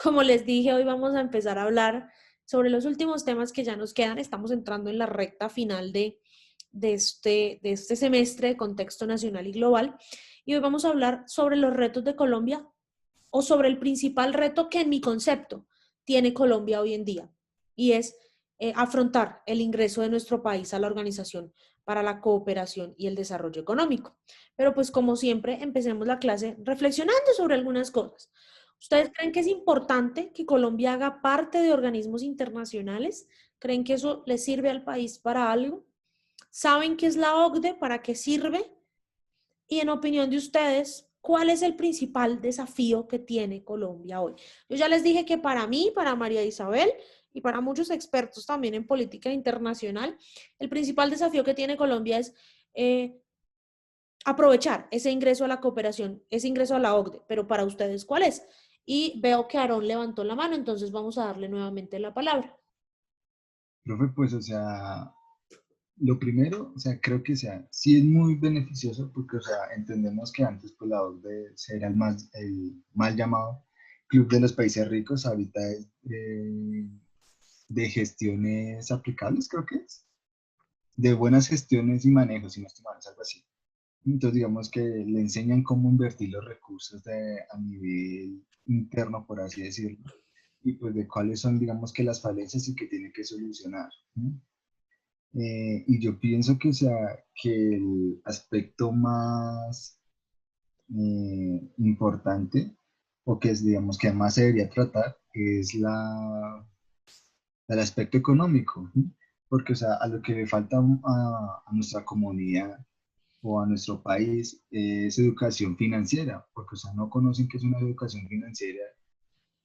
Como les dije, hoy vamos a empezar a hablar sobre los últimos temas que ya nos quedan. Estamos entrando en la recta final de este semestre de contexto nacional y global. Y hoy vamos a hablar sobre los retos de Colombia o sobre el principal reto que en mi concepto tiene Colombia hoy en día. Y es afrontar el ingreso de nuestro país a la Organización para la Cooperación y el Desarrollo Económico. Pero pues como siempre, empecemos la clase reflexionando sobre algunas cosas. ¿Ustedes creen que es importante que Colombia haga parte de organismos internacionales? ¿Creen que eso le sirve al país para algo? ¿Saben qué es la OCDE? ¿Para qué sirve? Y en opinión de ustedes, ¿cuál es el principal desafío que tiene Colombia hoy? Yo ya les dije que para mí, para María Isabel y para muchos expertos también en política internacional, el principal desafío que tiene Colombia es aprovechar ese ingreso a la cooperación, ese ingreso a la OCDE. Pero para ustedes, ¿cuál es? Y veo que Aarón levantó la mano, entonces vamos a darle nuevamente la palabra. Profe, pues, o sea, lo primero, o sea, creo que, o sea, sí es muy beneficioso porque, o sea, entendemos que antes, pues, la OCDE era el mal llamado Club de los Países Ricos, ahorita es de gestiones aplicables, creo que es, de buenas gestiones y manejos, si no estoy mal, es algo así. Entonces, digamos que le enseñan cómo invertir los recursos a nivel interno, por así decirlo, y pues de cuáles son, digamos que las falencias y que tiene que solucionar. ¿No? Y yo pienso que, o sea, que el aspecto más importante, o que es, digamos, que más se debería tratar, es el aspecto económico, ¿sí? Porque, o sea, a lo que le falta a nuestra comunidad o a nuestro país es educación financiera, porque, o sea, no conocen qué es una educación financiera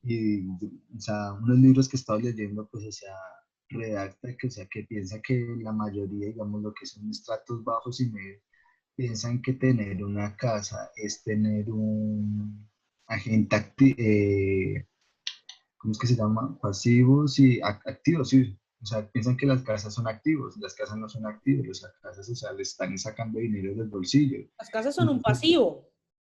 y, o sea, unos libros que he estado leyendo, pues, o sea, redacta que, o sea, que piensa que la mayoría, digamos, lo que son estratos bajos y medios, piensan que tener una casa es tener un agente ¿cómo es que se llama? Pasivos y activos, sí. O sea, piensan que las casas son activos, las casas no son activos, las casas, o sea, le están sacando dinero del bolsillo. Las casas son un Entonces, pasivo.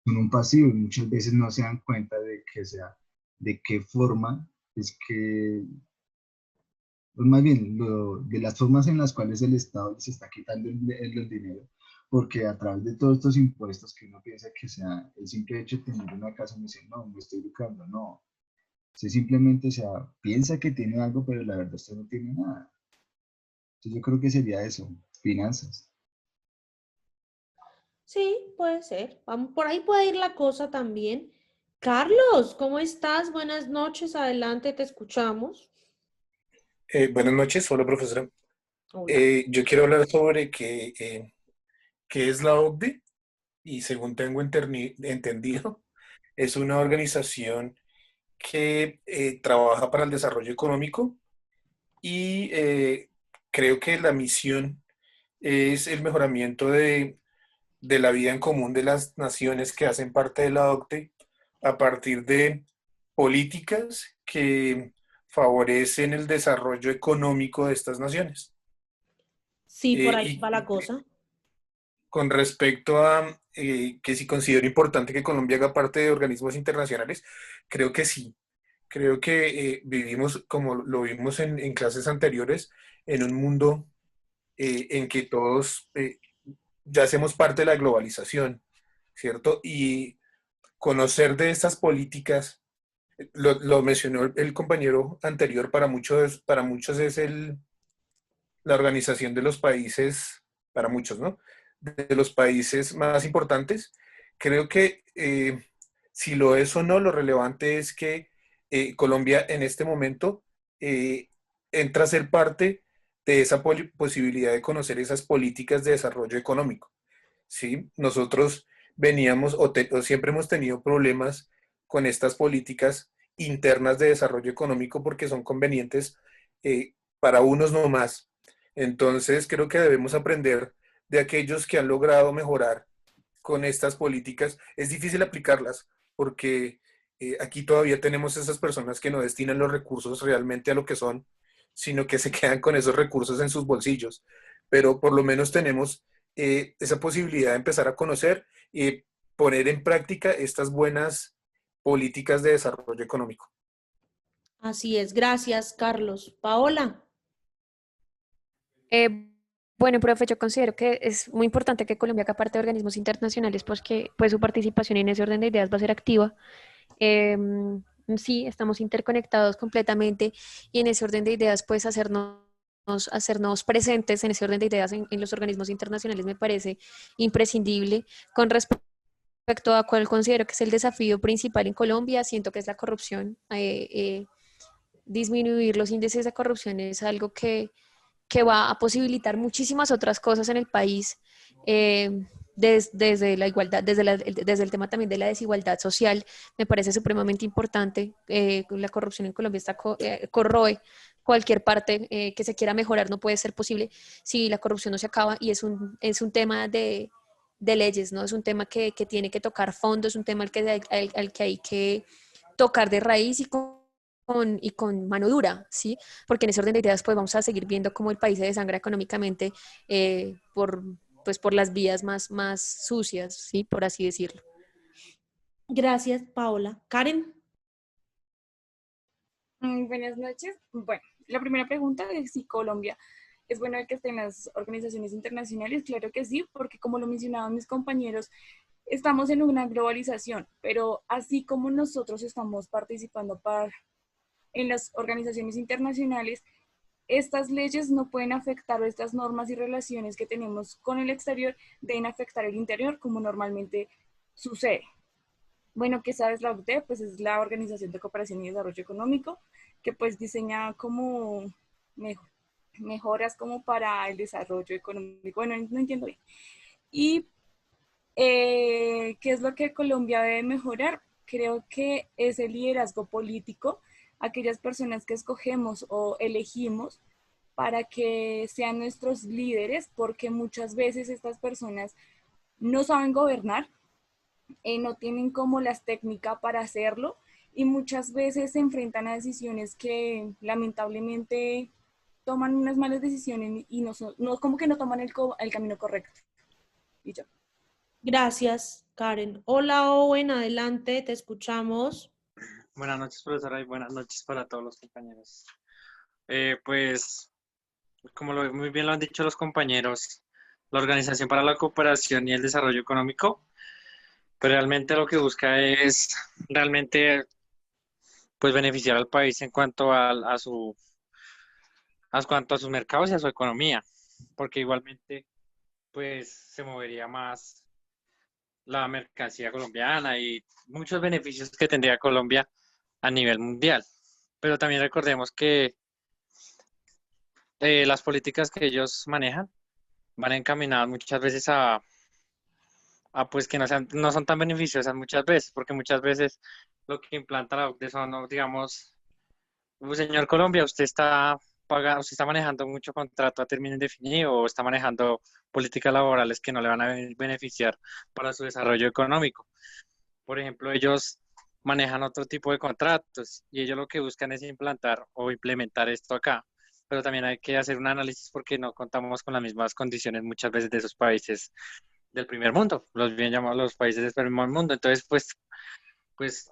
son un pasivo y muchas veces no se dan cuenta de que, o sea, de qué forma es que, pues más bien, de las formas en las cuales el Estado les está quitando el dinero, porque a través de todos estos impuestos que uno piensa que sea el simple hecho de tener una casa, me dice, no, me estoy educando, no. Usted simplemente, o sea, piensa que tiene algo, pero la verdad usted no tiene nada. Entonces yo creo que sería eso, finanzas. Sí, puede ser. Por ahí puede ir la cosa también. Carlos, ¿cómo estás? Buenas noches, adelante, te escuchamos. Buenas noches, hola profesora. Hola. Yo quiero hablar sobre qué es la OCDE y según tengo entendido, es una organización que trabaja para el desarrollo económico y creo que la misión es el mejoramiento de la vida en común de las naciones que hacen parte de la OCDE a partir de políticas que favorecen el desarrollo económico de estas naciones. Sí, por ahí Y va la cosa. con respecto a que si considero importante que Colombia haga parte de organismos internacionales, creo que sí. Creo que vivimos, como lo vimos en clases anteriores, en un mundo en que todos ya hacemos parte de la globalización, ¿cierto? Y conocer de estas políticas, lo mencionó el compañero anterior, para muchos es la organización de los países, para muchos, ¿no? De los países más importantes. Creo que si lo es o no, lo relevante es que Colombia en este momento eh, entra a ser parte de esa posibilidad de conocer esas políticas de desarrollo económico. ¿Sí? Nosotros veníamos o siempre hemos tenido problemas con estas políticas internas de desarrollo económico porque son convenientes para unos no más. Entonces creo que debemos aprender de aquellos que han logrado mejorar con estas políticas. Es difícil aplicarlas porque aquí todavía tenemos esas personas que no destinan los recursos realmente a lo que son, sino que se quedan con esos recursos en sus bolsillos. Pero por lo menos tenemos esa posibilidad de empezar a conocer y poner en práctica estas buenas políticas de desarrollo económico. Así es, gracias, Carlos. Paola. Bueno, profe, yo considero que es muy importante que Colombia haga parte de organismos internacionales, pues que pues su participación en ese orden de ideas va a ser activa. Sí, estamos interconectados completamente y en ese orden de ideas, pues hacernos presentes en ese orden de ideas en los organismos internacionales me parece imprescindible. Con respecto a cuál considero que es el desafío principal en Colombia, siento que es la corrupción. Disminuir los índices de corrupción es algo que va a posibilitar muchísimas otras cosas en el país, desde la igualdad, desde el tema también de la desigualdad social, me parece supremamente importante. La corrupción en Colombia corroe cualquier parte que se quiera mejorar, no puede ser posible si la corrupción no se acaba y es un tema de leyes, ¿no? Es un tema que tiene que tocar fondo, es un tema al que hay que tocar de raíz y con mano dura, ¿sí? Porque en ese orden de ideas pues vamos a seguir viendo cómo el país se desangra económicamente por las vías más sucias, ¿sí? Por así decirlo. Gracias, Paola. Karen. Buenas noches. Bueno, la primera pregunta es si Colombia es bueno que esté en las organizaciones internacionales. Claro que sí, porque como lo mencionaban mis compañeros, estamos en una globalización, pero así como nosotros estamos participando en las organizaciones internacionales, estas leyes no pueden afectar, o estas normas y relaciones que tenemos con el exterior deben afectar el interior como normalmente sucede. Bueno, ¿qué sabes la OCDE? Pues es la Organización de Cooperación y Desarrollo Económico, que pues diseña como mejoras como para el desarrollo económico. Bueno, no entiendo bien. Y ¿qué es lo que Colombia debe mejorar? Creo que es el liderazgo político, aquellas personas que escogemos o elegimos para que sean nuestros líderes, porque muchas veces estas personas no saben gobernar, no tienen como las técnicas para hacerlo y muchas veces se enfrentan a decisiones que lamentablemente toman unas malas decisiones y no como que no toman el camino correcto. Y yo. Gracias, Karen. Hola, Owen, adelante, te escuchamos. Buenas noches, profesora, y buenas noches para todos los compañeros. Pues, como muy bien lo han dicho los compañeros, la Organización para la Cooperación y el Desarrollo Económico, pues realmente lo que busca es realmente pues beneficiar al país en cuanto a sus mercados y a su economía, porque igualmente pues se movería más la mercancía colombiana y muchos beneficios que tendría Colombia a nivel mundial. Pero también recordemos que las políticas que ellos manejan van encaminadas muchas veces a pues que no son tan beneficiosas muchas veces, porque muchas veces lo que implanta la OCDE son, ¿no? Digamos, señor Colombia, usted está manejando mucho contrato a término indefinido o está manejando políticas laborales que no le van a beneficiar para su desarrollo económico. Por ejemplo, ellos manejan otro tipo de contratos y ellos lo que buscan es implantar o implementar esto acá. Pero también hay que hacer un análisis porque no contamos con las mismas condiciones muchas veces de esos países del primer mundo, los bien llamados los países del primer mundo. Entonces, pues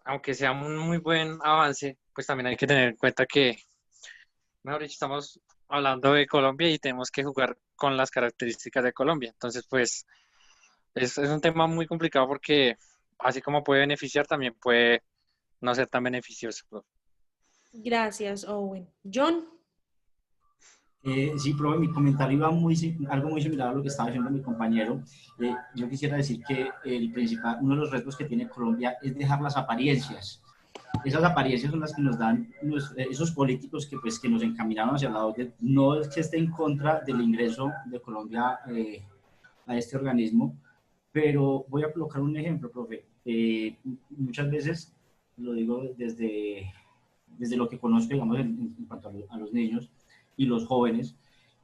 aunque sea un muy buen avance, pues también hay que tener en cuenta que, mejor dicho, estamos hablando de Colombia y tenemos que jugar con las características de Colombia. Entonces, pues es un tema muy complicado porque así como puede beneficiar, también puede no ser tan beneficioso. Gracias, Owen. John. Sí, profe, mi comentario iba algo muy similar a lo que estaba diciendo mi compañero. Yo quisiera decir que uno de los retos que tiene Colombia es dejar las apariencias. Esas apariencias son las que nos dan esos políticos que nos encaminaron hacia el lado de, no es que esté en contra del ingreso de Colombia a este organismo, pero voy a colocar un ejemplo, profe. Muchas veces, lo digo desde lo que conozco, digamos, en cuanto a los niños y los jóvenes,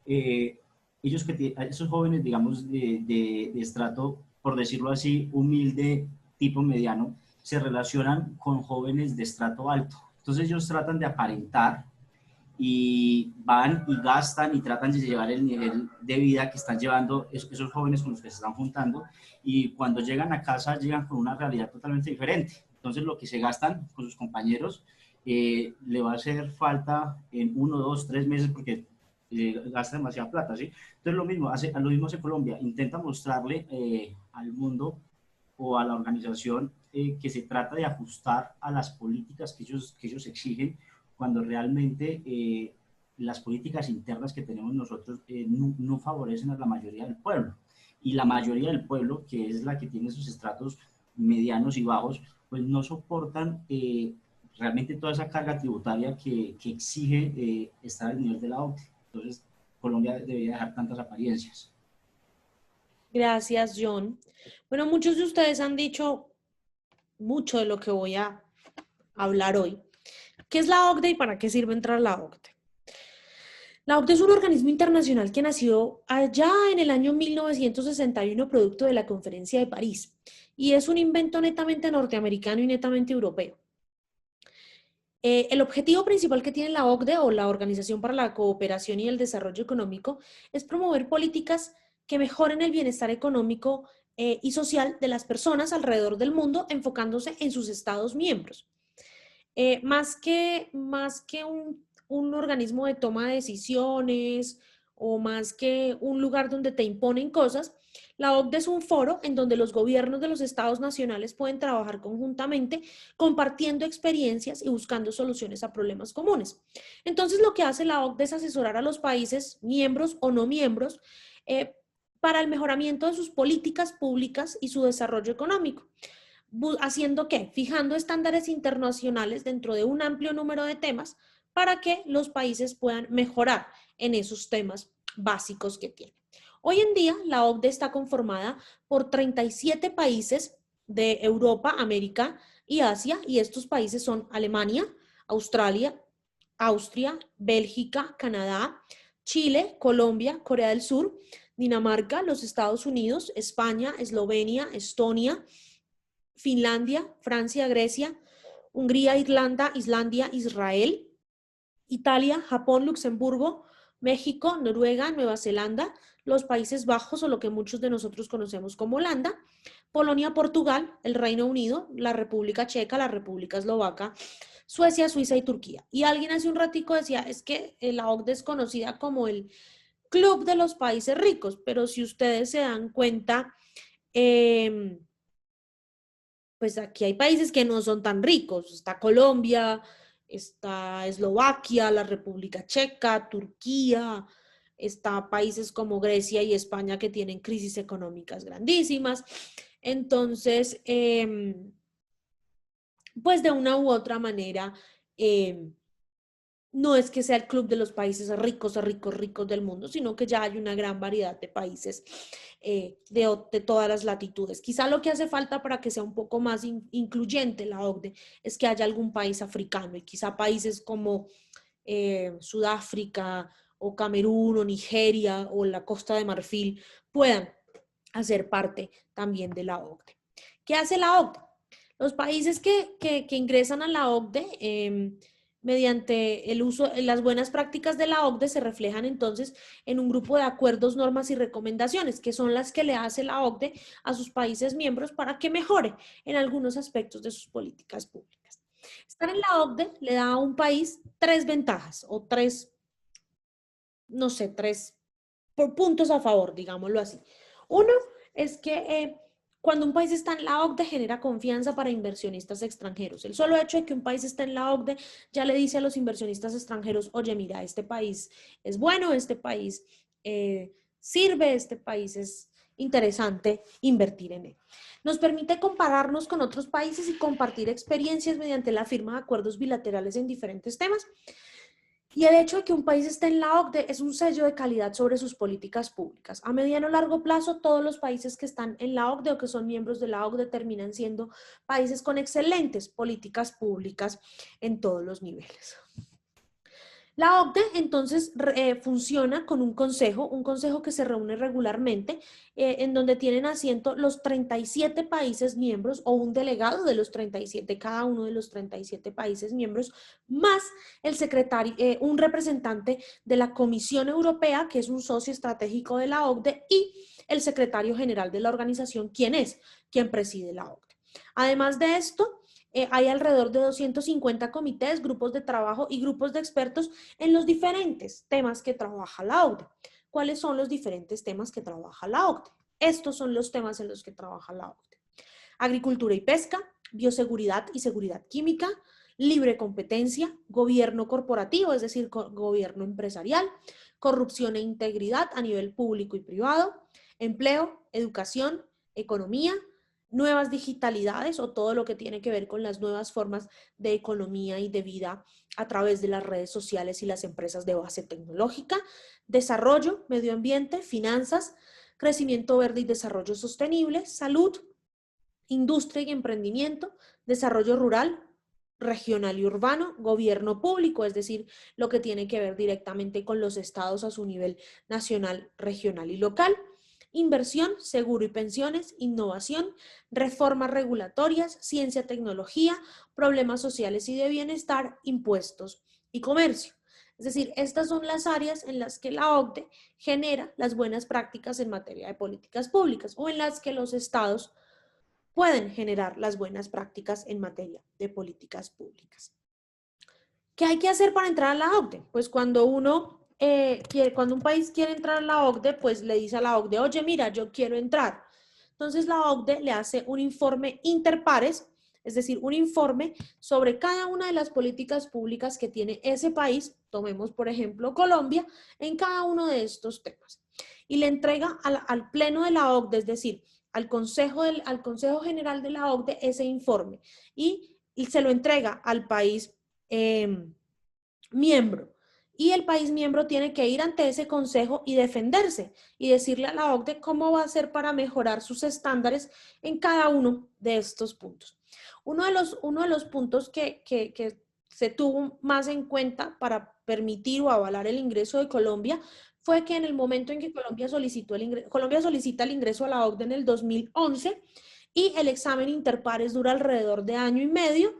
esos jóvenes, digamos, de estrato, por decirlo así, humilde, tipo mediano, se relacionan con jóvenes de estrato alto. Entonces ellos tratan de aparentar y van y gastan y tratan de llevar el nivel de vida que están llevando esos jóvenes con los que se están juntando, y cuando llegan a casa llegan con una realidad totalmente diferente. Entonces lo que se gastan con sus compañeros le va a hacer falta en 1, 2, 3 meses porque gasta demasiada plata, ¿sí? Entonces lo mismo hace Colombia, intenta mostrarle al mundo o a la organización que se trata de ajustar a las políticas que ellos exigen, cuando realmente las políticas internas que tenemos nosotros no favorecen a la mayoría del pueblo. Y la mayoría del pueblo, que es la que tiene esos estratos medianos y bajos, pues no soportan realmente toda esa carga tributaria que exige estar al nivel de la OCDE. Entonces, Colombia debería dejar tantas apariencias. Gracias, John. Bueno, muchos de ustedes han dicho mucho de lo que voy a hablar hoy. ¿Qué es la OCDE y para qué sirve entrar a la OCDE? La OCDE es un organismo internacional que nació allá en el año 1961, producto de la Conferencia de París, y es un invento netamente norteamericano y netamente europeo. El objetivo principal que tiene la OCDE, o la Organización para la Cooperación y el Desarrollo Económico, es promover políticas que mejoren el bienestar económico y social de las personas alrededor del mundo, enfocándose en sus estados miembros. Más que un organismo de toma de decisiones o más que un lugar donde te imponen cosas, la OCDE es un foro en donde los gobiernos de los estados nacionales pueden trabajar conjuntamente, compartiendo experiencias y buscando soluciones a problemas comunes. Entonces, lo que hace la OCDE es asesorar a los países, miembros o no miembros, para el mejoramiento de sus políticas públicas y su desarrollo económico. ¿Haciendo qué? Fijando estándares internacionales dentro de un amplio número de temas para que los países puedan mejorar en esos temas básicos que tienen. Hoy en día, la OCDE está conformada por 37 países de Europa, América y Asia, y estos países son Alemania, Australia, Austria, Bélgica, Canadá, Chile, Colombia, Corea del Sur, Dinamarca, los Estados Unidos, España, Eslovenia, Estonia, Finlandia, Francia, Grecia, Hungría, Irlanda, Islandia, Israel, Italia, Japón, Luxemburgo, México, Noruega, Nueva Zelanda, los Países Bajos o lo que muchos de nosotros conocemos como Holanda, Polonia, Portugal, el Reino Unido, la República Checa, la República Eslovaca, Suecia, Suiza y Turquía. Y alguien hace un ratico decía, es que la OCDE es conocida como el Club de los Países Ricos, pero si ustedes se dan cuenta, pues aquí hay países que no son tan ricos. Está Colombia, está Eslovaquia, la República Checa, Turquía, está países como Grecia y España que tienen crisis económicas grandísimas. Entonces, pues de una u otra manera, no es que sea el club de los países ricos del mundo, sino que ya hay una gran variedad de países de todas las latitudes. Quizá lo que hace falta para que sea un poco más incluyente la OCDE es que haya algún país africano, y quizá países como Sudáfrica o Camerún o Nigeria o la Costa de Marfil puedan hacer parte también de la OCDE. ¿Qué hace la OCDE? Los países que ingresan a la OCDE mediante el uso, las buenas prácticas de la OCDE se reflejan entonces en un grupo de acuerdos, normas y recomendaciones, que son las que le hace la OCDE a sus países miembros para que mejore en algunos aspectos de sus políticas públicas. Estar en la OCDE le da a un país 3 ventajas o 3 puntos a favor, digámoslo así. Uno es que cuando un país está en la OCDE genera confianza para inversionistas extranjeros. El solo hecho de que un país esté en la OCDE ya le dice a los inversionistas extranjeros, oye, mira, este país es bueno, este país sirve, este país es interesante invertir en él. Nos permite compararnos con otros países y compartir experiencias mediante la firma de acuerdos bilaterales en diferentes temas. Y el hecho de que un país esté en la OCDE es un sello de calidad sobre sus políticas públicas. A mediano o largo plazo, todos los países que están en la OCDE o que son miembros de la OCDE terminan siendo países con excelentes políticas públicas en todos los niveles. La OCDE entonces funciona con un consejo que se reúne regularmente, en donde tienen asiento los 37 países miembros o un delegado de los 37, cada uno de los 37 países miembros, más el secretario, un representante de la Comisión Europea, que es un socio estratégico de la OCDE, y el secretario general de la organización, quien preside la OCDE. Además de esto, hay alrededor de 250 comités, grupos de trabajo y grupos de expertos en los diferentes temas que trabaja la OCDE. ¿Cuáles son los diferentes temas que trabaja la OCDE? Estos son los temas en los que trabaja la OCDE. Agricultura y pesca, bioseguridad y seguridad química, libre competencia, gobierno corporativo, es decir, gobierno empresarial, corrupción e integridad a nivel público y privado, empleo, educación, economía, nuevas digitalidades o todo lo que tiene que ver con las nuevas formas de economía y de vida a través de las redes sociales y las empresas de base tecnológica, desarrollo, medio ambiente, finanzas, crecimiento verde y desarrollo sostenible, salud, industria y emprendimiento, desarrollo rural, regional y urbano, gobierno público, es decir, lo que tiene que ver directamente con los estados a su nivel nacional, regional y local, inversión, seguro y pensiones, innovación, reformas regulatorias, ciencia, tecnología, problemas sociales y de bienestar, impuestos y comercio. Es decir, estas son las áreas en las que la OCDE genera las buenas prácticas en materia de políticas públicas o en las que los estados pueden generar las buenas prácticas en materia de políticas públicas. ¿Qué hay que hacer para entrar a la OCDE? Pues cuando cuando un país quiere entrar a la OCDE, pues le dice a la OCDE, oye, mira, yo quiero entrar. Entonces la OCDE le hace un informe interpares, es decir, un informe sobre cada una de las políticas públicas que tiene ese país, tomemos por ejemplo Colombia, en cada uno de estos temas. Y le entrega al pleno de la OCDE, es decir, al Consejo General de la OCDE ese informe y se lo entrega al país miembro. Y el país miembro tiene que ir ante ese consejo y defenderse y decirle a la OCDE cómo va a hacer para mejorar sus estándares en cada uno de estos puntos. Uno de los puntos que se tuvo más en cuenta para permitir o avalar el ingreso de Colombia fue que en el momento en que Colombia solicita el ingreso a la OCDE en el 2011 y el examen interpares dura alrededor de año y medio.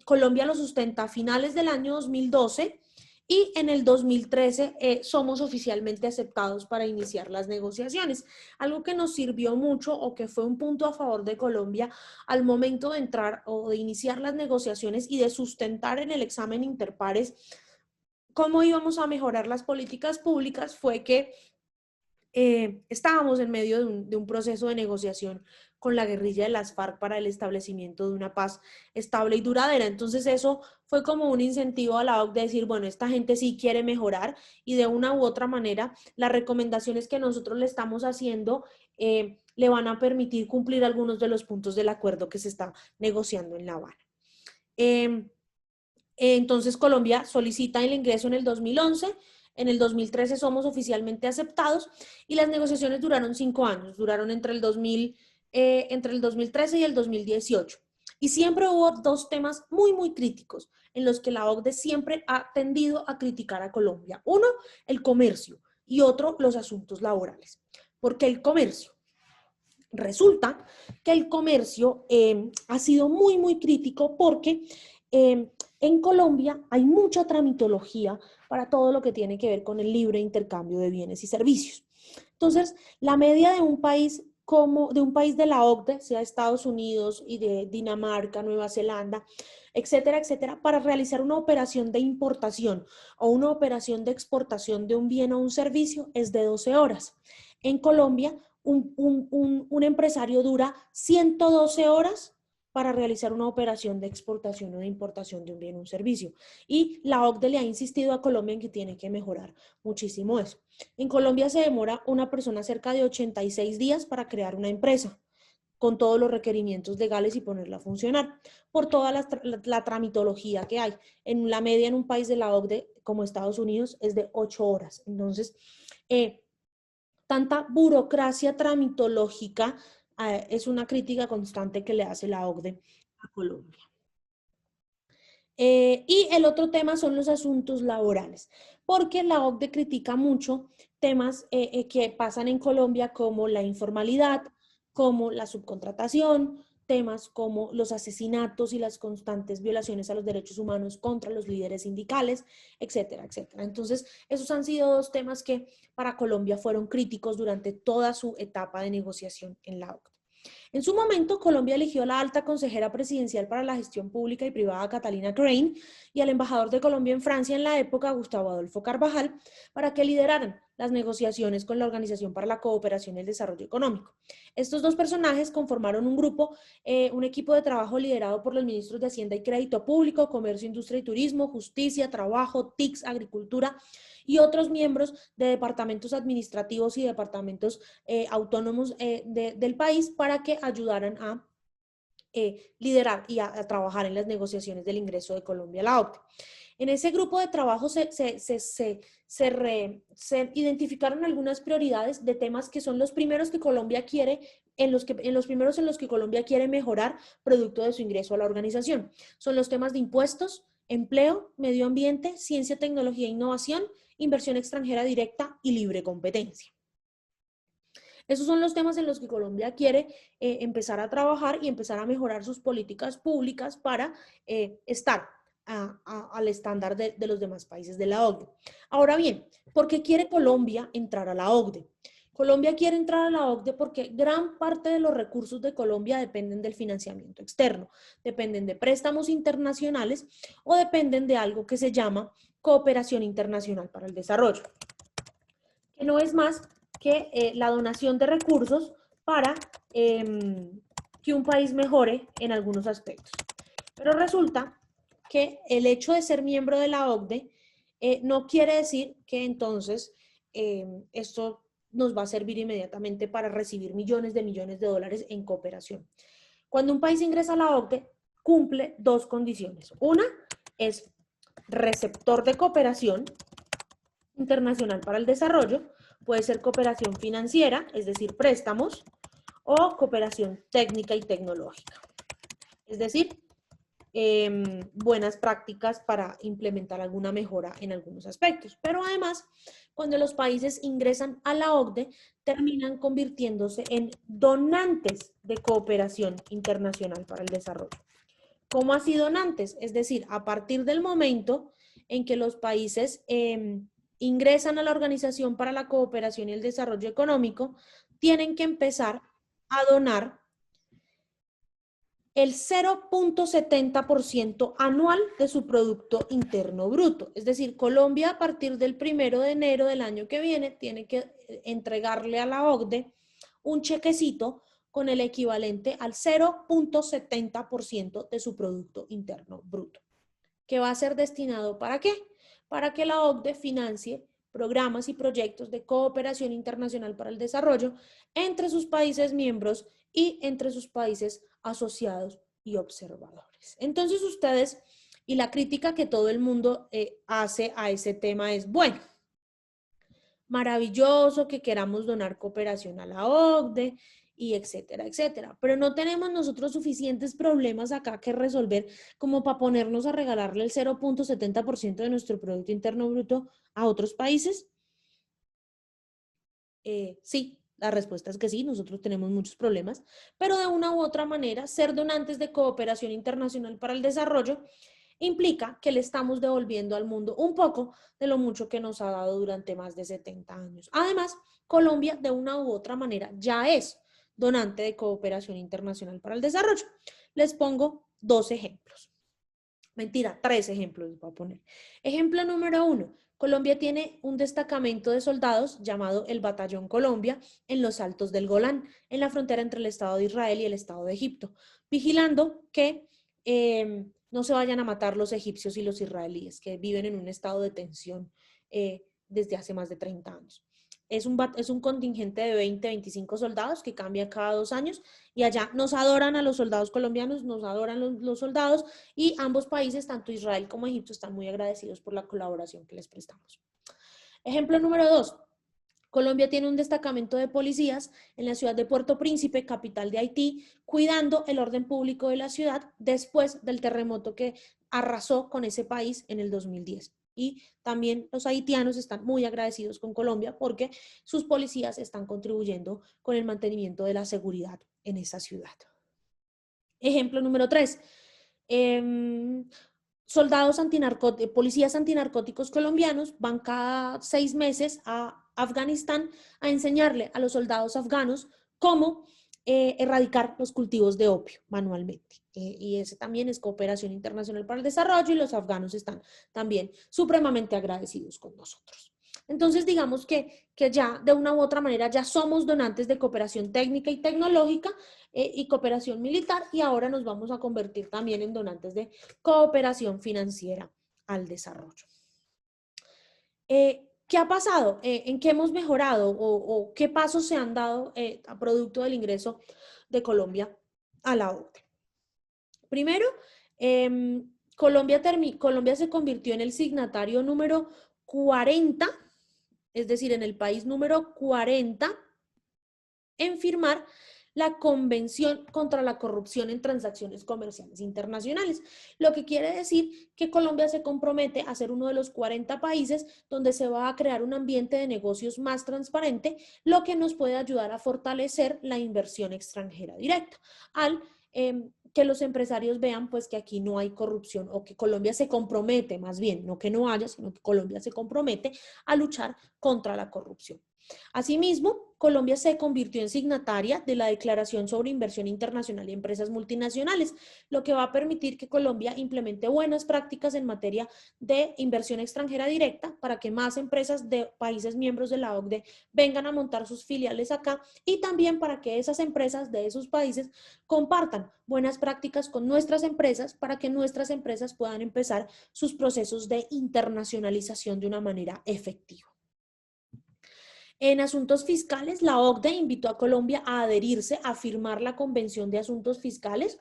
Colombia lo sustenta a finales del año 2012 y en el 2013 somos oficialmente aceptados para iniciar las negociaciones. Algo que nos sirvió mucho o que fue un punto a favor de Colombia al momento de entrar o de iniciar las negociaciones y de sustentar en el examen interpares cómo íbamos a mejorar las políticas públicas fue que estábamos en medio de un proceso de negociación con la guerrilla de las FARC para el establecimiento de una paz estable y duradera. Entonces eso fue como un incentivo a la OCDE de decir, bueno, esta gente sí quiere mejorar y de una u otra manera las recomendaciones que nosotros le estamos haciendo le van a permitir cumplir algunos de los puntos del acuerdo que se está negociando en La Habana. Entonces Colombia solicita el ingreso en el 2011, en el 2013 somos oficialmente aceptados y las negociaciones duraron 5 años, duraron entre el 2013 y el 2018. Y siempre hubo dos temas muy, muy críticos en los que la OCDE siempre ha tendido a criticar a Colombia. Uno, el comercio y otro, los asuntos laborales. Porque el comercio, resulta que el comercio ha sido muy, muy crítico porque en Colombia hay mucha tramitología para todo lo que tiene que ver con el libre intercambio de bienes y servicios. Entonces, la media de un país de la OCDE, sea Estados Unidos y de Dinamarca, Nueva Zelanda, etcétera, etcétera, para realizar una operación de importación o una operación de exportación de un bien o un servicio es de 12 horas. En Colombia, un empresario dura 112 horas para realizar una operación de exportación o de importación de un bien o un servicio. Y la OCDE le ha insistido a Colombia en que tiene que mejorar muchísimo eso. En Colombia se demora una persona cerca de 86 días para crear una empresa, con todos los requerimientos legales y ponerla a funcionar, por toda la tramitología que hay. En la media en un país de la OCDE, como Estados Unidos, es de 8 horas. Entonces, tanta burocracia tramitológica es una crítica constante que le hace la OCDE a Colombia. Y el otro tema son los asuntos laborales, porque la OCDE critica mucho temas que pasan en Colombia como la informalidad, como la subcontratación, temas como los asesinatos y las constantes violaciones a los derechos humanos contra los líderes sindicales, etcétera, etcétera. Entonces, esos han sido dos temas que para Colombia fueron críticos durante toda su etapa de negociación en la OCDE. En su momento, Colombia eligió a la alta consejera presidencial para la gestión pública y privada, Catalina Crane, y al embajador de Colombia en Francia en la época, Gustavo Adolfo Carvajal, para que lideraran las negociaciones con la Organización para la Cooperación y el Desarrollo Económico. Estos dos personajes conformaron un grupo, un equipo de trabajo liderado por los ministros de Hacienda y Crédito Público, Comercio, Industria y Turismo, Justicia, Trabajo, TICS, Agricultura, y otros miembros de departamentos administrativos y departamentos autónomos del país para que ayudaran a liderar y a trabajar en las negociaciones del ingreso de Colombia a la OCDE. En ese grupo de trabajo se identificaron algunas prioridades de temas que son los primeros que Colombia quiere, en los que Colombia quiere mejorar producto de su ingreso a la organización. Son los temas de impuestos, empleo, medio ambiente, ciencia, tecnología e innovación, inversión extranjera directa y libre competencia. Esos son los temas en los que Colombia quiere empezar a trabajar y empezar a mejorar sus políticas públicas para estar al estándar de los demás países de la OCDE. Ahora bien, ¿por qué quiere Colombia entrar a la OCDE? Colombia quiere entrar a la OCDE porque gran parte de los recursos de Colombia dependen del financiamiento externo, dependen de préstamos internacionales o dependen de algo que se llama cooperación internacional para el desarrollo, que no es más que la donación de recursos para que un país mejore en algunos aspectos. Pero resulta que el hecho de ser miembro de la OCDE no quiere decir que entonces esto nos va a servir inmediatamente para recibir millones de dólares en cooperación. Cuando un país ingresa a la OCDE, cumple dos condiciones. Una es receptor de cooperación internacional para el desarrollo, puede ser cooperación financiera, es decir, préstamos, o cooperación técnica y tecnológica, es decir, buenas prácticas para implementar alguna mejora en algunos aspectos. Pero además, cuando los países ingresan a la OCDE, terminan convirtiéndose en donantes de cooperación internacional para el desarrollo. ¿Cómo así donantes? Es decir, a partir del momento en que los países ingresan a la Organización para la Cooperación y el Desarrollo Económico, tienen que empezar a donar el 0.70% anual de su Producto Interno Bruto. Es decir, Colombia a partir del 1 de enero del año que viene tiene que entregarle a la OCDE un chequecito con el equivalente al 0.70% de su Producto Interno Bruto. ¿Que va a ser destinado para qué? Para que la OCDE financie programas y proyectos de cooperación internacional para el desarrollo entre sus países miembros y entre sus países asociados y observadores. Entonces ustedes, y la crítica que todo el mundo hace a ese tema es, bueno, maravilloso que queramos donar cooperación a la OCDE, y etcétera, etcétera. Pero no tenemos nosotros suficientes problemas acá que resolver como para ponernos a regalarle el 0.70% de nuestro Producto Interno Bruto a otros países. Sí, la respuesta es que sí, nosotros tenemos muchos problemas, pero de una u otra manera, ser donantes de cooperación internacional para el desarrollo implica que le estamos devolviendo al mundo un poco de lo mucho que nos ha dado durante más de 70 años. Además, Colombia de una u otra manera ya es donante de cooperación internacional para el desarrollo. Les pongo 2 ejemplos. Mentira, 3 ejemplos les voy a poner. Ejemplo número 1. Colombia tiene un destacamento de soldados llamado el Batallón Colombia en los Altos del Golán, en la frontera entre el Estado de Israel y el Estado de Egipto, vigilando que no se vayan a matar los egipcios y los israelíes, que viven en un estado de tensión desde hace más de 30 años. Es un contingente de 20, 25 soldados que cambia cada 2 años y allá nos adoran a los soldados colombianos, nos adoran los soldados y ambos países, tanto Israel como Egipto, están muy agradecidos por la colaboración que les prestamos. Ejemplo número 2. Colombia tiene un destacamento de policías en la ciudad de Puerto Príncipe, capital de Haití, cuidando el orden público de la ciudad después del terremoto que arrasó con ese país en el 2010. Y también los haitianos están muy agradecidos con Colombia porque sus policías están contribuyendo con el mantenimiento de la seguridad en esa ciudad. Ejemplo número 3. Policías antinarcóticos colombianos van cada 6 meses a Afganistán a enseñarle a los soldados afganos cómo erradicar los cultivos de opio manualmente. Y ese también es cooperación internacional para el desarrollo y los afganos están también supremamente agradecidos con nosotros. Entonces, digamos que ya de una u otra manera ya somos donantes de cooperación técnica y tecnológica y cooperación militar, y ahora nos vamos a convertir también en donantes de cooperación financiera al desarrollo. ¿Qué ha pasado? ¿En qué hemos mejorado? ¿O qué pasos se han dado a producto del ingreso de Colombia a la OCDE? Primero, Colombia se convirtió en el signatario número 40, es decir, en el país número 40 en firmar la Convención contra la Corrupción en Transacciones Comerciales Internacionales, lo que quiere decir que Colombia se compromete a ser uno de los 40 países donde se va a crear un ambiente de negocios más transparente, lo que nos puede ayudar a fortalecer la inversión extranjera directa, al que los empresarios vean pues que aquí no hay corrupción, o que Colombia se compromete, más bien, no que no haya, sino que Colombia se compromete a luchar contra la corrupción. Asimismo, Colombia se convirtió en signataria de la Declaración sobre Inversión Internacional y Empresas Multinacionales, lo que va a permitir que Colombia implemente buenas prácticas en materia de inversión extranjera directa para que más empresas de países miembros de la OCDE vengan a montar sus filiales acá, y también para que esas empresas de esos países compartan buenas prácticas con nuestras empresas para que nuestras empresas puedan empezar sus procesos de internacionalización de una manera efectiva. En asuntos fiscales, la OCDE invitó a Colombia a adherirse a firmar la Convención de Asuntos Fiscales.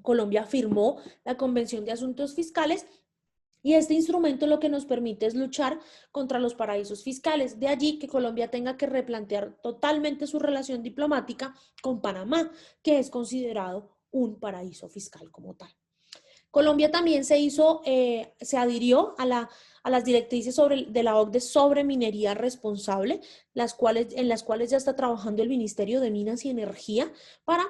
Colombia firmó la Convención de Asuntos Fiscales y este instrumento lo que nos permite es luchar contra los paraísos fiscales. De allí que Colombia tenga que replantear totalmente su relación diplomática con Panamá, que es considerado un paraíso fiscal como tal. Colombia también se adhirió a las directrices de la OCDE sobre minería responsable, en las cuales ya está trabajando el Ministerio de Minas y Energía para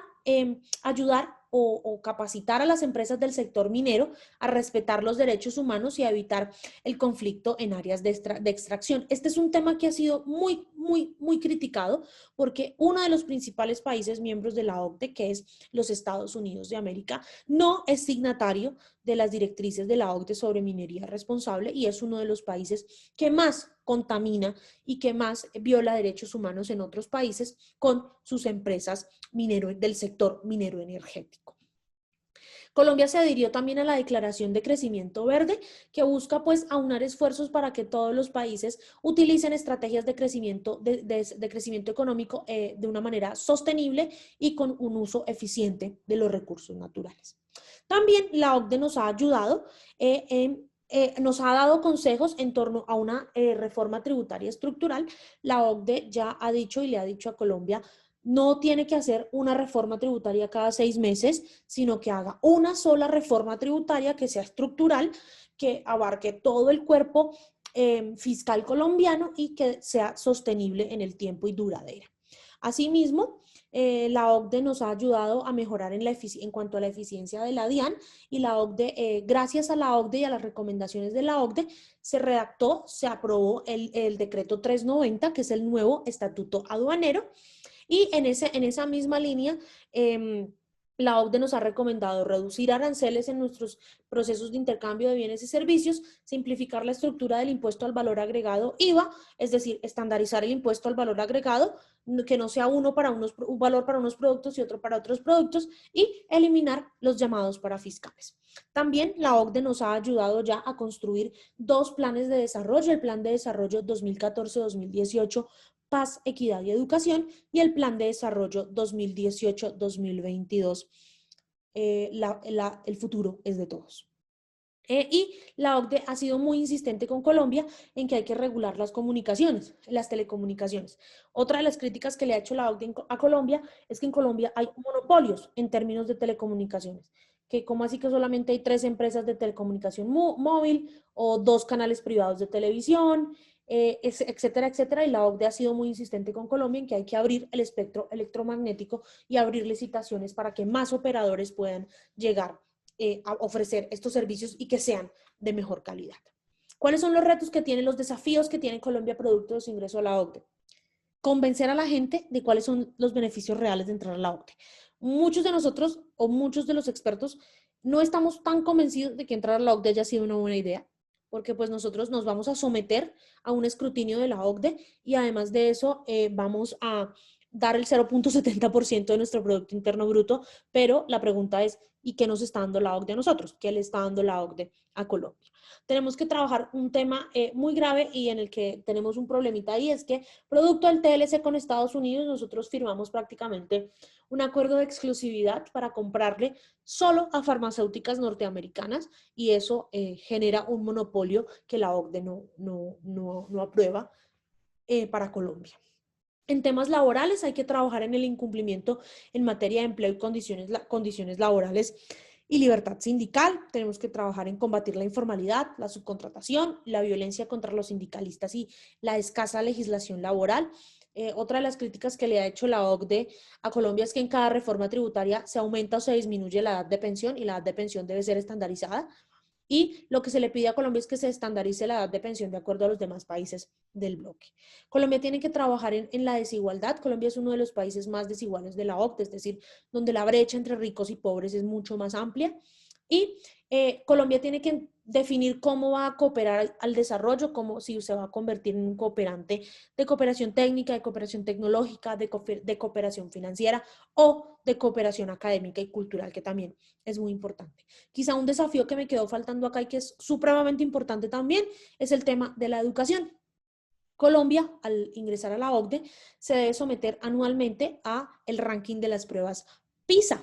ayudar o capacitar a las empresas del sector minero a respetar los derechos humanos y a evitar el conflicto en áreas de extracción. Este es un tema que ha sido muy, muy, muy criticado porque uno de los principales países miembros de la OCDE, que es los Estados Unidos de América, no es signatario de las directrices de la OCDE sobre minería responsable y es uno de los países que más contamina y que más viola derechos humanos en otros países con sus empresas del sector minero energético. Colombia se adhirió también a la Declaración de Crecimiento Verde, que busca pues aunar esfuerzos para que todos los países utilicen estrategias de crecimiento, de crecimiento económico de una manera sostenible y con un uso eficiente de los recursos naturales. También la OCDE nos ha ayudado nos ha dado consejos en torno a una reforma tributaria estructural. La OCDE ya ha dicho y le ha dicho a Colombia, no tiene que hacer una reforma tributaria cada 6 meses, sino que haga una sola reforma tributaria que sea estructural, que abarque todo el cuerpo fiscal colombiano y que sea sostenible en el tiempo y duradera. Asimismo, la OCDE nos ha ayudado a mejorar en cuanto a la eficiencia de la DIAN, y la OCDE, gracias a la OCDE y a las recomendaciones de la OCDE, se aprobó el decreto 390, que es el nuevo estatuto aduanero, y en esa misma línea, la OCDE nos ha recomendado reducir aranceles en nuestros procesos de intercambio de bienes y servicios, simplificar la estructura del impuesto al valor agregado IVA, es decir, estandarizar el impuesto al valor agregado, que no sea un valor para unos productos y otro para otros productos, y eliminar los llamados parafiscales. También la OCDE nos ha ayudado ya a construir 2 planes de desarrollo, el Plan de Desarrollo 2014-2018, Paz, Equidad y Educación, y el Plan de Desarrollo 2018-2022, el futuro es de todos. Y la OCDE ha sido muy insistente con Colombia en que hay que regular las telecomunicaciones. Otra de las críticas que le ha hecho la OCDE a Colombia es que en Colombia hay monopolios en términos de telecomunicaciones, que como así que solamente hay 3 empresas de telecomunicación móvil o 2 canales privados de televisión, etcétera, etcétera, y la OCDE ha sido muy insistente con Colombia en que hay que abrir el espectro electromagnético y abrir licitaciones para que más operadores puedan llegar a ofrecer estos servicios y que sean de mejor calidad. ¿Cuáles son los retos que tiene, los desafíos que tiene Colombia producto de su ingreso a la OCDE? convencer a la gente de cuáles son los beneficios reales de entrar a la OCDE. Muchos de nosotros o muchos de los expertos no estamos tan convencidos de que entrar a la OCDE haya sido una buena idea, porque pues nosotros nos vamos a someter a un escrutinio de la OCDE y además de eso vamos a dar el 0.70% de nuestro Producto Interno Bruto, pero la pregunta es, ¿y qué nos está dando la OCDE a nosotros? ¿Qué le está dando la OCDE a Colombia? Tenemos que trabajar un tema muy grave y en el que tenemos un problemita ahí, es que producto del TLC con Estados Unidos, nosotros firmamos prácticamente un acuerdo de exclusividad para comprarle solo a farmacéuticas norteamericanas y eso genera un monopolio que la OCDE no aprueba para Colombia. En temas laborales hay que trabajar en el incumplimiento en materia de empleo y condiciones laborales y libertad sindical. Tenemos que trabajar en combatir la informalidad, la subcontratación, la violencia contra los sindicalistas y la escasa legislación laboral. Otra de las críticas que le ha hecho la OCDE a Colombia es que en cada reforma tributaria se aumenta o se disminuye la edad de pensión y la edad de pensión debe ser estandarizada. Y lo que se le pide a Colombia es que se estandarice la edad de pensión de acuerdo a los demás países del bloque. Colombia tiene que trabajar en la desigualdad. Colombia es uno de los países más desiguales de la OCDE, es decir, donde la brecha entre ricos y pobres es mucho más amplia. Y Colombia tiene que definir cómo va a cooperar al desarrollo, cómo si se va a convertir en un cooperante de cooperación técnica, de cooperación tecnológica, de cooperación financiera o de cooperación académica y cultural, que también es muy importante. Quizá un desafío que me quedó faltando acá y que es supremamente importante también es el tema de la educación. Colombia, al ingresar a la OCDE, se debe someter anualmente a el ranking de las pruebas PISA,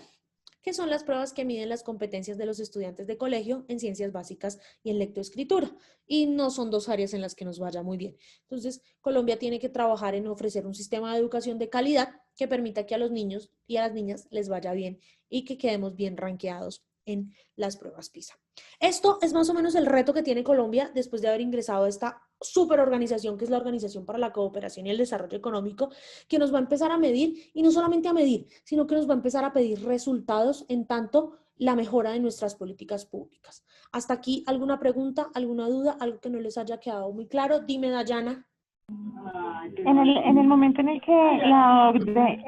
que son las pruebas que miden las competencias de los estudiantes de colegio en ciencias básicas y en lectoescritura. Y no son dos áreas en las que nos vaya muy bien. Entonces, Colombia tiene que trabajar en ofrecer un sistema de educación de calidad que permita que a los niños y a las niñas les vaya bien y que quedemos bien rankeados en las pruebas PISA. Esto es más o menos el reto que tiene Colombia después de haber ingresado a esta superorganización que es la Organización para la Cooperación y el Desarrollo Económico, que nos va a empezar a medir, y no solamente a medir, sino que nos va a empezar a pedir resultados en tanto la mejora de nuestras políticas públicas. Hasta aquí, ¿alguna pregunta, alguna duda, algo que no les haya quedado muy claro? Dime, Dayana. En el momento en el que la OCDE,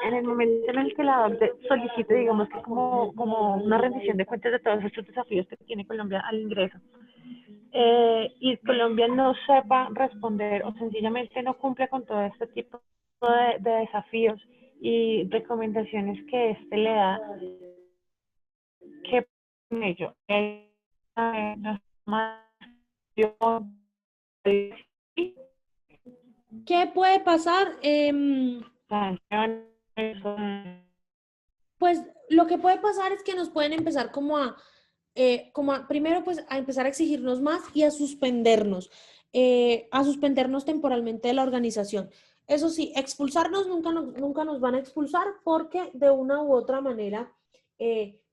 en el momento en el que la OCDE solicite, digamos que como una rendición de cuentas de todos estos desafíos que tiene Colombia al ingreso, y Colombia no sepa responder o sencillamente no cumple con todo este tipo de desafíos y recomendaciones que este le da, ¿qué con ello? ¿Qué puede pasar? Pues lo que puede pasar es que nos pueden empezar primero pues a empezar a exigirnos más y a suspendernos temporalmente de la organización. Eso sí, expulsarnos nunca nos van a expulsar porque de una u otra manera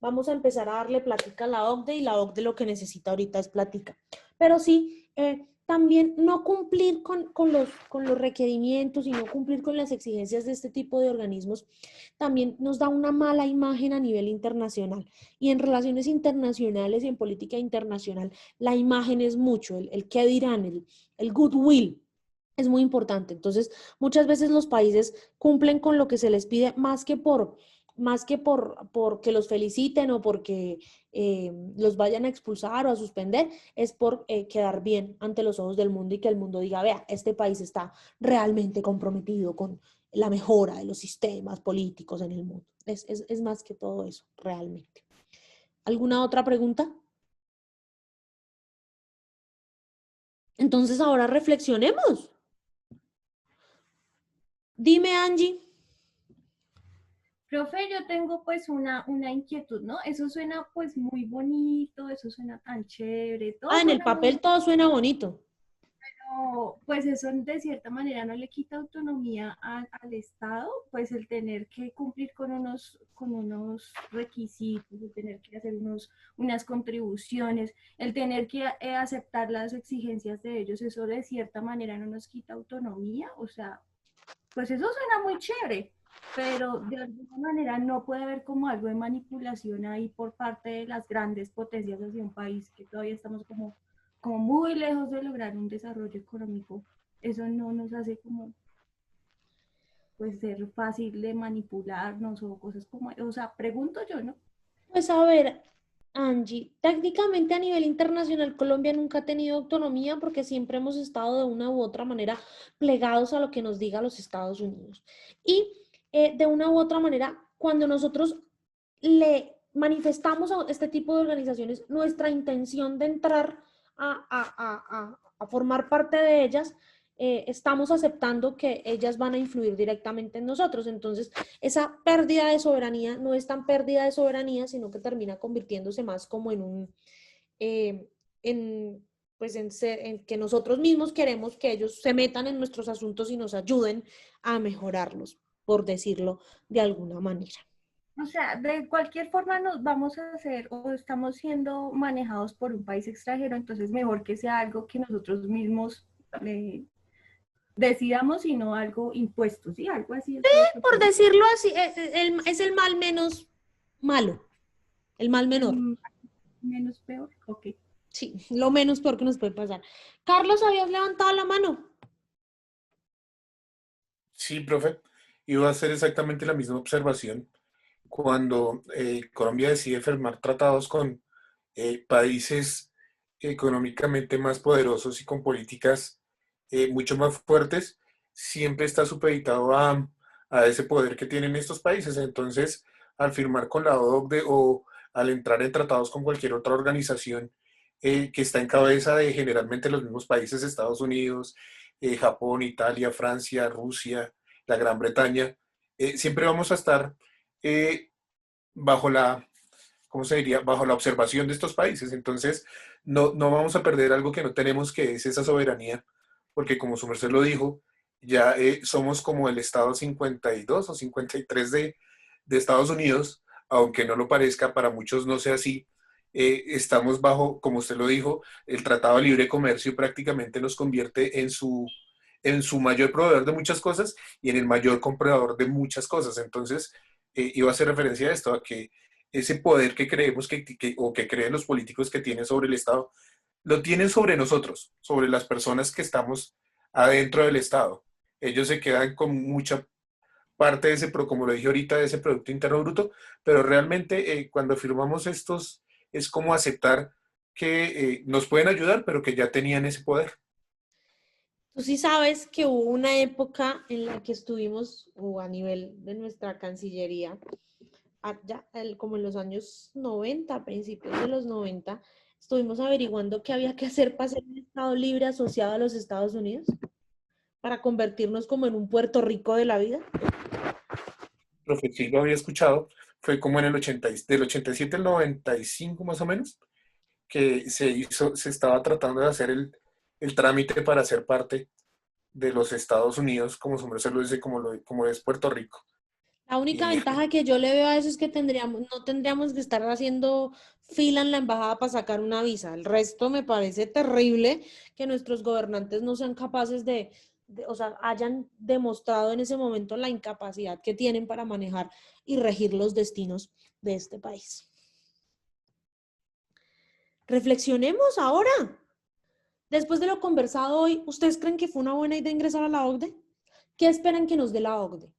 vamos a empezar a darle plática a la OCDE y la OCDE lo que necesita ahorita es plática. Pero sí, también no cumplir con los requerimientos y no cumplir con las exigencias de este tipo de organismos también nos da una mala imagen a nivel internacional. Y en relaciones internacionales y en política internacional, la imagen es mucho, el qué dirán, el goodwill. Es muy importante. Entonces, muchas veces los países cumplen con lo que se les pide más que por que los feliciten o porque los vayan a expulsar o a suspender, es por quedar bien ante los ojos del mundo y que el mundo diga, vea, este país está realmente comprometido con la mejora de los sistemas políticos en el mundo. Es más que todo eso, realmente. ¿Alguna otra pregunta? Entonces ahora reflexionemos. Dime, Angie. Profe, yo tengo pues una inquietud, ¿no? Eso suena pues muy bonito, eso suena tan chévere, todo En el suena papel muy, todo suena bonito. pero pues eso de cierta manera no le quita autonomía al Estado, pues el tener que cumplir con unos requisitos, el tener que hacer unas contribuciones, el tener que aceptar las exigencias de ellos, eso de cierta manera no nos quita autonomía, o sea, pues eso suena muy chévere, pero de alguna manera no puede haber como algo de manipulación ahí por parte de las grandes potencias hacia un país que todavía estamos como muy lejos de lograr un desarrollo económico eso no nos hace como pues ser fácil de manipularnos o cosas como, o sea, pregunto yo, ¿no? Pues a ver, Angie, técnicamente a nivel internacional Colombia nunca ha tenido autonomía porque siempre hemos estado de una u otra manera plegados a lo que nos diga los Estados Unidos. Y de una u otra manera, cuando nosotros le manifestamos a este tipo de organizaciones nuestra intención de entrar a formar parte de ellas, estamos aceptando que ellas van a influir directamente en nosotros. Entonces, esa pérdida de soberanía no es tan pérdida de soberanía, sino que termina convirtiéndose más como en un, pues en que nosotros mismos queremos que ellos se metan en nuestros asuntos y nos ayuden a mejorarlos, por decirlo de alguna manera. O sea, de cualquier forma nos vamos a hacer o estamos siendo manejados por un país extranjero, entonces mejor que sea algo que nosotros mismos decidamos y no algo impuesto, ¿sí? Algo así. Sí, por decirlo así, es el mal menos malo, el mal menor. Menos peor, ok. Sí, lo menos peor que nos puede pasar. Carlos, ¿habías levantado la mano? Sí, profe, iba a hacer exactamente la misma observación. Cuando Colombia decide firmar tratados con países económicamente más poderosos y con políticas mucho más fuertes, siempre está supeditado a ese poder que tienen estos países. Entonces, al firmar con la OCDE o al entrar en tratados con cualquier otra organización que está en cabeza de generalmente los mismos países, Estados Unidos, Japón, Italia, Francia, Rusia, la Gran Bretaña, siempre vamos a estar bajo la, ¿cómo se diría? Bajo la observación de estos países. Entonces, no vamos a perder algo que no tenemos, que es esa soberanía, porque como su merced lo dijo, ya somos como el estado 52 o 53 de Estados Unidos, aunque no lo parezca, para muchos no sea así. Estamos bajo, como usted lo dijo, el Tratado de Libre Comercio prácticamente nos convierte en su mayor proveedor de muchas cosas y en el mayor comprador de muchas cosas. Entonces, iba a hacer referencia a esto, a que ese poder que creemos o que creen los políticos que tienen sobre el Estado, lo tienen sobre nosotros, sobre las personas que estamos adentro del Estado. Ellos se quedan con mucha parte de ese, como lo dije ahorita, de ese Producto Interno Bruto, pero realmente cuando firmamos estos es como aceptar que nos pueden ayudar, pero que ya tenían ese poder. Tú sí sabes que hubo una época en la que estuvimos, o a nivel de nuestra Cancillería, como en los años 90, principios de los 90, estuvimos averiguando qué había que hacer para ser un Estado libre asociado a los Estados Unidos, para convertirnos como en un Puerto Rico de la vida. Profe, sí lo había escuchado, fue como en del 87 al 95 más o menos, que se estaba tratando de hacer el trámite para ser parte de los Estados Unidos, como su merced lo dice, como es Puerto Rico. La única Y ventaja que yo le veo a eso es que no tendríamos que estar haciendo fila en la embajada para sacar una visa. El resto me parece terrible que nuestros gobernantes no sean capaces o sea, hayan demostrado en ese momento la incapacidad que tienen para manejar y regir los destinos de este país. Reflexionemos ahora. Después de lo conversado hoy, ¿ustedes creen que fue una buena idea ingresar a la OCDE? ¿Qué esperan que nos dé la OCDE?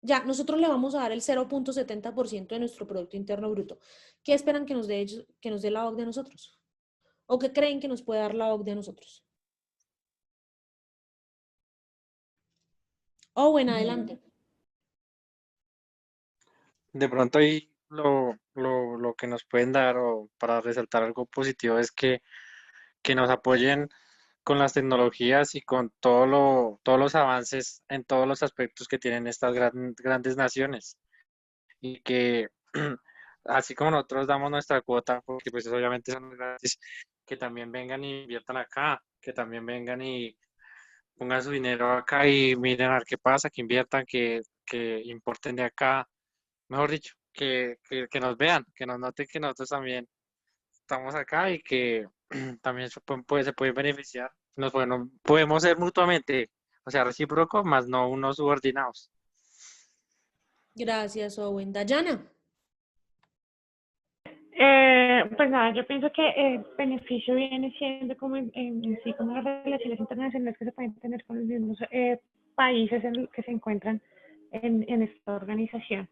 Ya, nosotros le vamos a dar el 0.70% de nuestro Producto Interno Bruto. ¿Qué esperan que nos dé la OCDE a nosotros? ¿O qué creen que nos puede dar la OCDE a nosotros? Owen, adelante. De pronto ahí lo que nos pueden dar, o para resaltar algo positivo, es que nos apoyen con las tecnologías y con todos los avances en todos los aspectos que tienen estas grandes naciones. Y que así como nosotros damos nuestra cuota, porque pues obviamente son gratis, que también vengan y inviertan acá, que también vengan y pongan su dinero acá y miren a ver qué pasa, que inviertan, que importen de acá, mejor dicho, que nos vean, que nos noten que nosotros también estamos acá y que también se pueden beneficiar. Podemos ser mutuamente, o sea, recíproco, más no unos subordinados. Gracias, Owen. Dayana. Pues nada, yo pienso que el beneficio viene siendo como en sí, como las relaciones internacionales que se pueden tener con los mismos países que se encuentran en esta organización.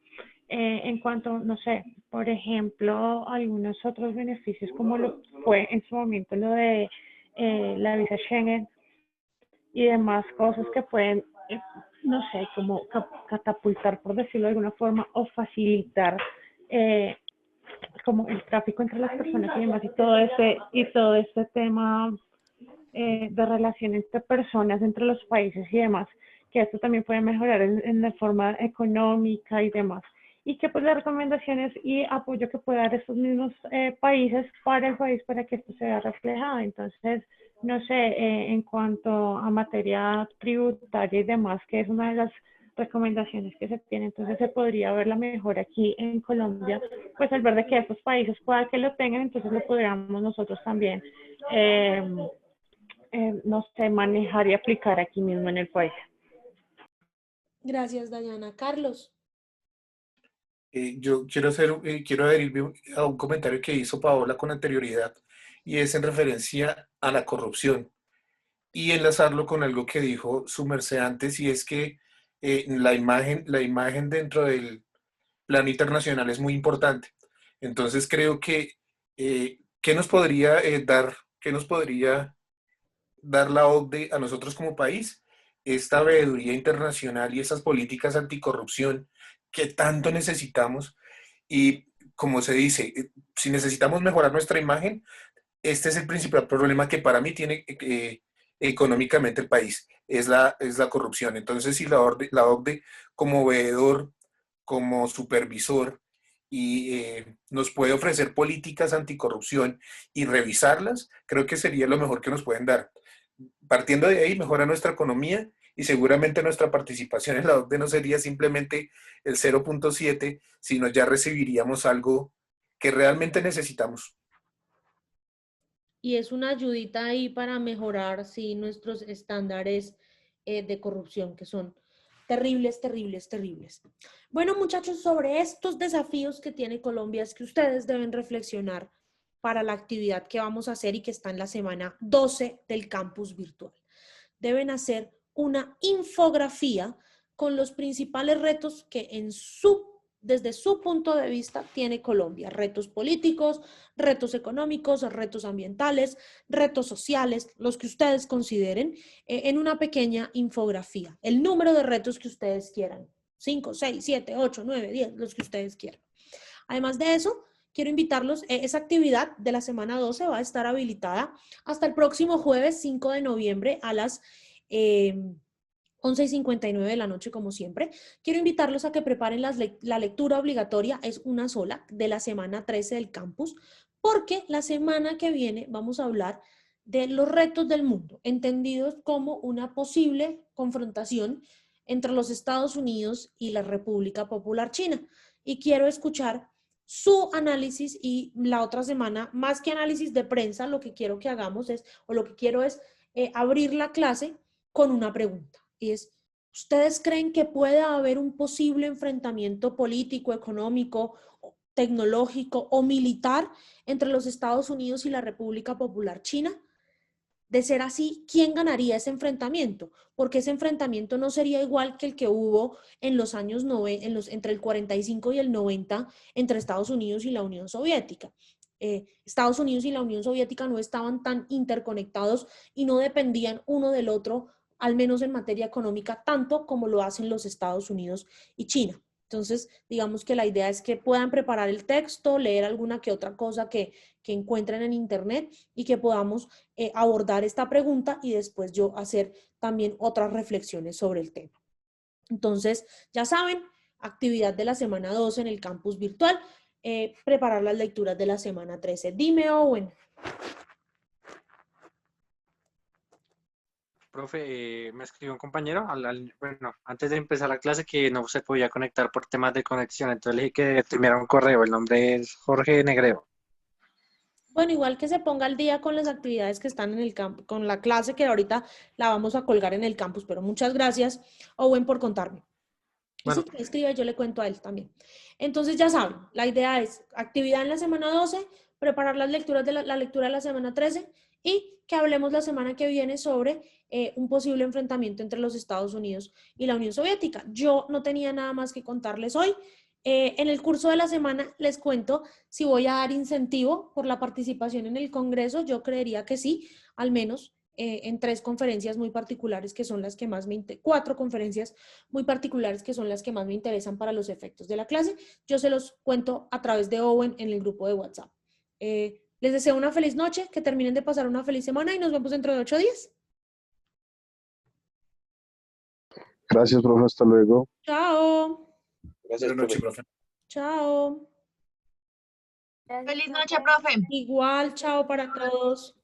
En cuanto, no sé, por ejemplo, algunos otros beneficios, como lo fue en su momento lo de la visa Schengen y demás cosas que pueden, no sé, como catapultar, por decirlo de alguna forma, o facilitar como el tráfico entre las personas y demás, y todo este tema de relación entre personas, entre los países y demás, que esto también puede mejorar en la forma económica y demás. Y que pues las recomendaciones y apoyo que pueda dar estos mismos países para el país para que esto se vea reflejado. Entonces, no sé, en cuanto a materia tributaria y demás, que es una de las recomendaciones que se tiene, entonces se podría ver la mejora aquí en Colombia, pues al ver de que estos países pueda que lo tengan, entonces lo podríamos nosotros también no sé, manejar y aplicar aquí mismo en el país. Gracias, Dayana. Carlos. Yo quiero adherirme a un comentario que hizo Paola con anterioridad, y es en referencia a la corrupción, y enlazarlo con algo que dijo su merced antes, y es que la imagen dentro del plano internacional es muy importante. Entonces creo que, ¿qué nos podría dar la OCDE a nosotros como país? Esta veeduría internacional y esas políticas anticorrupción que tanto necesitamos. Y como se dice, si necesitamos mejorar nuestra imagen, este es el principal problema que para mí tiene económicamente el país, es la corrupción. Entonces, si la OCDE como veedor, como supervisor, y nos puede ofrecer políticas anticorrupción y revisarlas, creo que sería lo mejor que nos pueden dar. Partiendo de ahí, mejora nuestra economía, y seguramente nuestra participación en la OCDE no sería simplemente el 0.7, sino ya recibiríamos algo que realmente necesitamos. Y es una ayudita ahí para mejorar, sí, nuestros estándares de corrupción, que son terribles, terribles, terribles. Bueno, muchachos, sobre estos desafíos que tiene Colombia es que ustedes deben reflexionar para la actividad que vamos a hacer y que está en la semana 12 del campus virtual. Deben hacer una infografía con los principales retos que desde su punto de vista tiene Colombia. Retos políticos, retos económicos, retos ambientales, retos sociales, los que ustedes consideren, en una pequeña infografía. El número de retos que ustedes quieran. 5, 6, 7, 8, 9, 10, los que ustedes quieran. Además de eso, quiero invitarlos, esa actividad de la semana 12 va a estar habilitada hasta el próximo jueves 5 de noviembre a las 11:59 de la noche, como siempre. Quiero invitarlos a que preparen la lectura obligatoria, es una sola, de la semana 13 del campus, porque la semana que viene vamos a hablar de los retos del mundo, entendidos como una posible confrontación entre los Estados Unidos y la República Popular China. Y quiero escuchar su análisis, y la otra semana, más que análisis de prensa, lo que quiero que hagamos es, o lo que quiero es abrir la clase con una pregunta. Y es, ¿ustedes creen que puede haber un posible enfrentamiento político, económico, tecnológico o militar entre los Estados Unidos y la República Popular China? De ser así, ¿quién ganaría ese enfrentamiento? Porque ese enfrentamiento no sería igual que el que hubo en los años entre el 45 y el 90 entre Estados Unidos y la Unión Soviética. Estados Unidos y la Unión Soviética no estaban tan interconectados y no dependían uno del otro, al menos en materia económica, tanto como lo hacen los Estados Unidos y China. Entonces, digamos que la idea es que puedan preparar el texto, leer alguna que otra cosa que encuentren en internet, y que podamos abordar esta pregunta y después yo hacer también otras reflexiones sobre el tema. Entonces, ya saben, actividad de la semana 12 en el campus virtual, preparar las lecturas de la semana 13. Dime, Owen. Profe, me escribió un compañero, bueno, antes de empezar la clase, que no se podía conectar por temas de conexión, entonces le dije que te enviara un correo, el nombre es Jorge Negreo. Bueno, igual que se ponga al día con las actividades que están en el campus, con la clase que ahorita la vamos a colgar en el campus, pero muchas gracias, Owen, por contarme. Bueno. Sí, que escriba y yo le cuento a él también. Entonces ya saben, la idea es actividad en la semana 12, preparar las lecturas de la lectura de la semana 13 y que hablemos la semana que viene sobre un posible enfrentamiento entre los Estados Unidos y la Unión Soviética. Yo no tenía nada más que contarles hoy. En el curso de la semana les cuento si voy a dar incentivo por la participación en el Congreso. Yo creería que sí, al menos en 3 conferencias muy particulares que son las que más 4 conferencias muy particulares que son las que más me interesan para los efectos de la clase. Yo se los cuento a través de Owen en el grupo de WhatsApp. Les deseo una feliz noche, que terminen de pasar una feliz semana y nos vemos dentro de 8 días. Gracias, profe. Hasta luego. Chao. Gracias, buenas noches, profe. Chao. Feliz noche, profe. Igual, chao para todos.